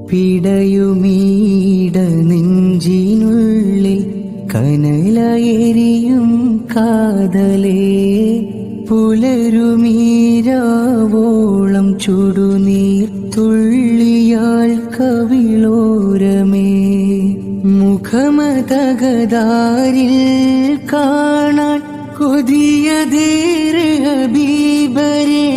പിടയുമീട നെഞ്ചിനുള്ളിൽ കനലയെരിയും കാതലേ, പുലരുമീരാവോളം ചുടുനീർ തുള്ളിയാൾ കവിളോരമേ, മുഖമതകതാരിൽ കാണാൻ കൊതിയതേറെ ഹബീബരേ,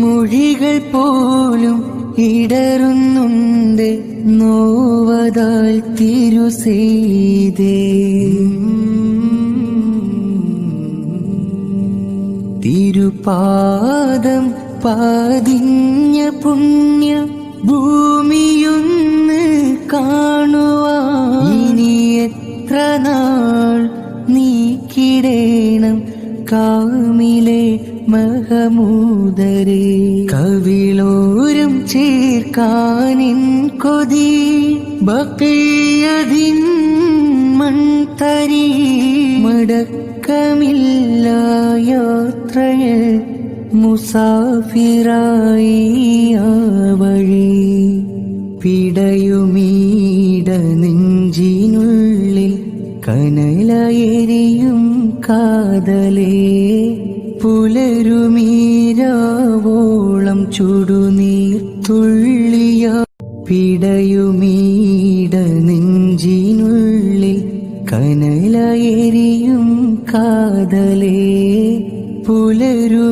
മൊഴികൾ പോലും ഇടറുന്നുണ്ട് നോവതാൽ തിരുസെയ്തേ. തിരുപാദം പതിഞ്ഞ പുണ്യ ഭൂമിയൊന്ന് കാണുവാൻ ഇനി എത്ര നാൾ നീക്കിടേണം കാമിലെ മഹമൂദരേ. കവിളോരം ചേർക്കാനിൻ കൊതി ബഖിയതിൻ മൺതരി, മടക്കമില്ല യാത്രയിൽ മുസാഫിറായി ആ വഴി. പിടയുമീട നെഞ്ചിനുള്ളിൽ കനലയെരിയും കാതലേ, പുലരുമീരാവോളം ചുടുനീർ തുള്ളിയ. പിടയുമീട നെഞ്ചിനുള്ളിൽ കനലയെരിയും കാതലേ, പുലരുമീരാവോളം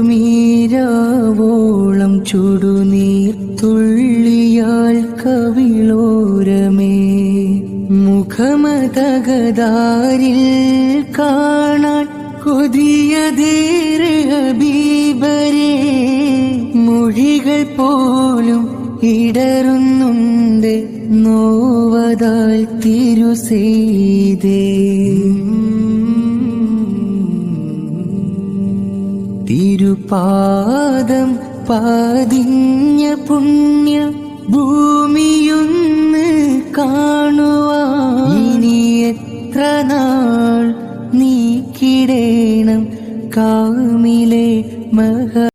ചുടുനീർ തുള്ളിയാൾ കവിളോരമേ, മുഖമതകതാരിൽ കാണാൻ കൊതിയതേറെ ഹബീബരേ, മൊഴികൾ പോലും ഇടറുന്നുണ്ട് നോവതാൽ തിരുസെയ്തേ. തിരുപാദം പതിഞ്ഞ പുണ്യ ഭൂമിയൊന്ന് കാണുവാൻ ഇനി എത്ര നാൾ നീക്കിടേണം കാമിലെ മഹ